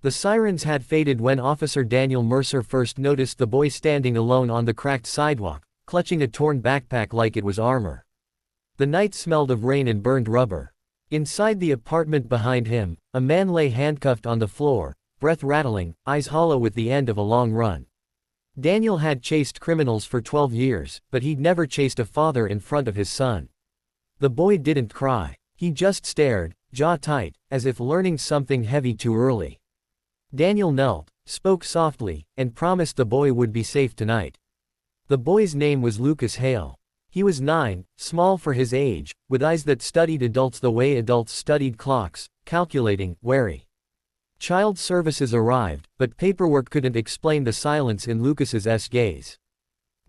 The sirens had faded when Officer Daniel Mercer first noticed the boy standing alone on the cracked sidewalk, clutching a torn backpack like it was armor. The night smelled of rain and burned rubber. Inside the apartment behind him, a man lay handcuffed on the floor, breath rattling, eyes hollow with the end of a long run. Daniel had chased criminals for 12 years, but he'd never chased a father in front of his son. The boy didn't cry. He just stared, jaw tight, as if learning something heavy too early. Daniel knelt, spoke softly, and promised the boy would be safe tonight. The boy's name was Lucas Hale. He was 9, small for his age, with eyes that studied adults the way adults studied clocks, calculating, wary. Child services arrived, but paperwork couldn't explain the silence in Lucas's gaze.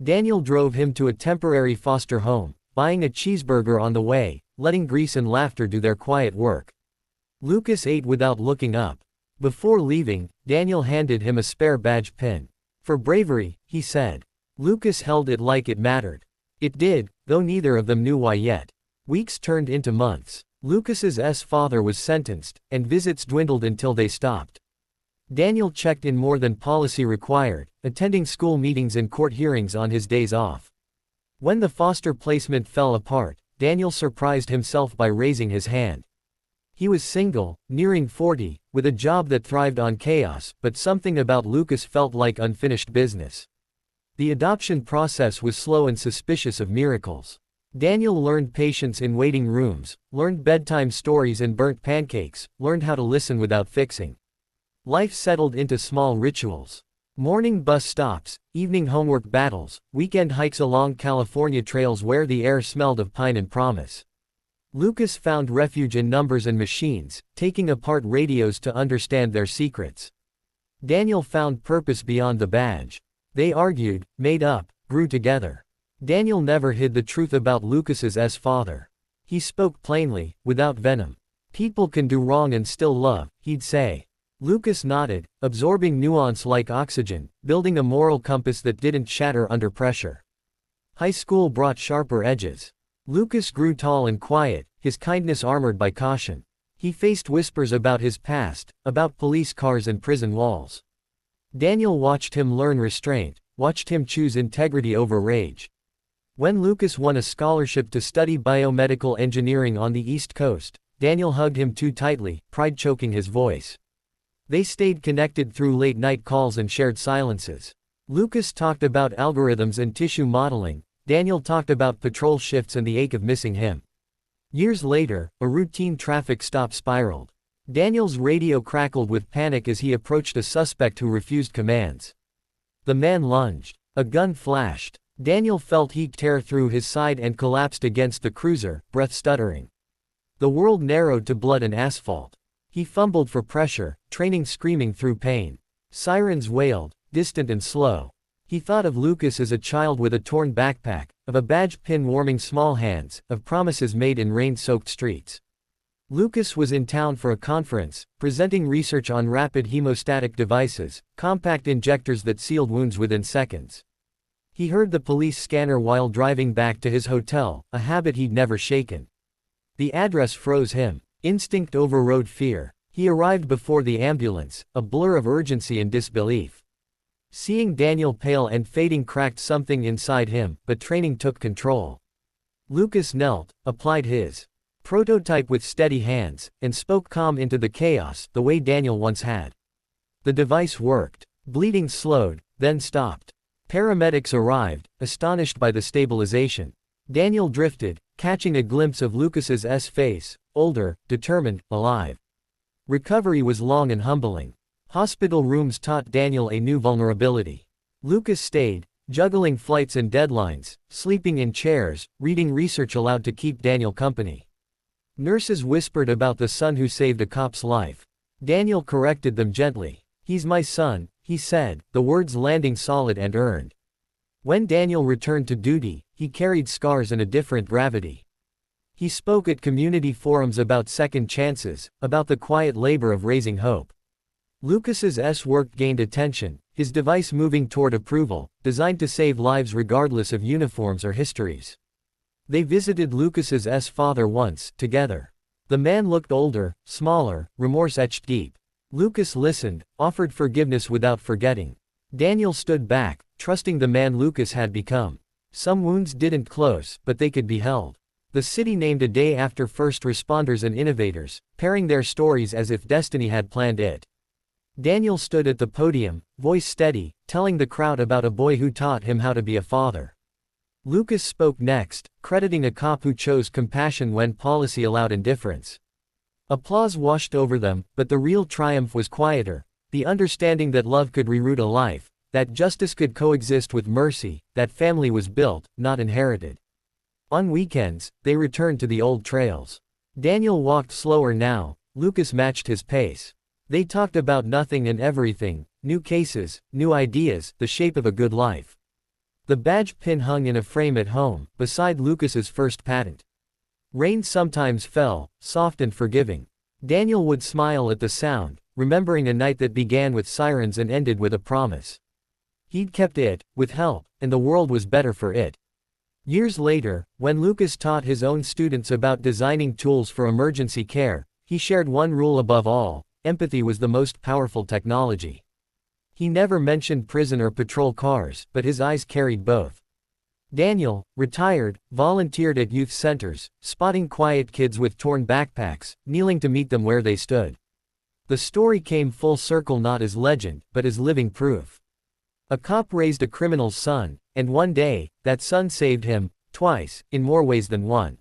Daniel drove him to a temporary foster home, buying a cheeseburger on the way, letting grease and laughter do their quiet work. Lucas ate without looking up. Before leaving, Daniel handed him a spare badge pin. For bravery, he said. Lucas held it like it mattered. It did, though neither of them knew why yet. Weeks turned into months. Lucas's father was sentenced, and visits dwindled until they stopped. Daniel checked in more than policy required, attending school meetings and court hearings on his days off. When the foster placement fell apart, Daniel surprised himself by raising his hand. He was single, nearing 40, with a job that thrived on chaos, but something about Lucas felt like unfinished business. The adoption process was slow and suspicious of miracles. Daniel learned patience in waiting rooms, learned bedtime stories and burnt pancakes, learned how to listen without fixing. Life settled into small rituals. Morning bus stops, evening homework battles, weekend hikes along California trails where the air smelled of pine and promise. Lucas found refuge in numbers and machines, taking apart radios to understand their secrets. Daniel found purpose beyond the badge. They argued, made up, grew together. Daniel never hid the truth about Lucas's father. He spoke plainly, without venom. People can do wrong and still love, he'd say. Lucas nodded, absorbing nuance like oxygen, building a moral compass that didn't shatter under pressure. High school brought sharper edges. Lucas grew tall and quiet, his kindness armored by caution. He faced whispers about his past, about police cars and prison walls. Daniel watched him learn restraint, watched him choose integrity over rage. When Lucas won a scholarship to study biomedical engineering on the East Coast, Daniel hugged him too tightly, pride choking his voice. They stayed connected through late-night calls and shared silences. Lucas talked about algorithms and tissue modeling. Daniel talked about patrol shifts and the ache of missing him. Years later, a routine traffic stop spiraled. Daniel's radio crackled with panic as he approached a suspect who refused commands. The man lunged. A gun flashed. Daniel felt heat tear through his side and collapsed against the cruiser, breath stuttering. The world narrowed to blood and asphalt. He fumbled for pressure, training screaming through pain. Sirens wailed, distant and slow. He thought of Lucas as a child with a torn backpack, of a badge pin warming small hands, of promises made in rain-soaked streets. Lucas was in town for a conference, presenting research on rapid hemostatic devices, compact injectors that sealed wounds within seconds. He heard the police scanner while driving back to his hotel, a habit he'd never shaken. The address froze him. Instinct overrode fear. He arrived before the ambulance, a blur of urgency and disbelief. Seeing Daniel pale and fading cracked something inside him, but training took control. Lucas knelt, applied his prototype with steady hands, and spoke calm into the chaos, the way Daniel once had. The device worked. Bleeding slowed, then stopped. Paramedics arrived, astonished by the stabilization. Daniel drifted, catching a glimpse of Lucas's face, older, determined, alive. Recovery was long and humbling. Hospital rooms taught Daniel a new vulnerability. Lucas stayed, juggling flights and deadlines, sleeping in chairs, reading research aloud to keep Daniel company. Nurses whispered about the son who saved a cop's life. Daniel corrected them gently. "He's my son," he said, the words landing solid and earned. When Daniel returned to duty, he carried scars and a different gravity. He spoke at community forums about second chances, about the quiet labor of raising hope. Lucas's work gained attention, his device moving toward approval, designed to save lives regardless of uniforms or histories. They visited Lucas's father once, together. The man looked older, smaller, remorse etched deep. Lucas listened, offered forgiveness without forgetting. Daniel stood back, trusting the man Lucas had become. Some wounds didn't close, but they could be held. The city named a day after first responders and innovators, pairing their stories as if destiny had planned it. Daniel stood at the podium, voice steady, telling the crowd about a boy who taught him how to be a father. Lucas spoke next, crediting a cop who chose compassion when policy allowed indifference. Applause washed over them, but the real triumph was quieter, the understanding that love could reroute a life, that justice could coexist with mercy, that family was built, not inherited. On weekends, they returned to the old trails. Daniel walked slower now, Lucas matched his pace. They talked about nothing and everything, new cases, new ideas, the shape of a good life. The badge pin hung in a frame at home, beside Lucas's first patent. Rain sometimes fell, soft and forgiving. Daniel would smile at the sound, remembering a night that began with sirens and ended with a promise. He'd kept it, with help, and the world was better for it. Years later, when Lucas taught his own students about designing tools for emergency care, he shared one rule above all: empathy was the most powerful technology. He never mentioned prison or patrol cars, but his eyes carried both. Daniel, retired, volunteered at youth centers, spotting quiet kids with torn backpacks, kneeling to meet them where they stood. The story came full circle not as legend, but as living proof. A cop raised a criminal's son, and one day, that son saved him, twice, in more ways than one.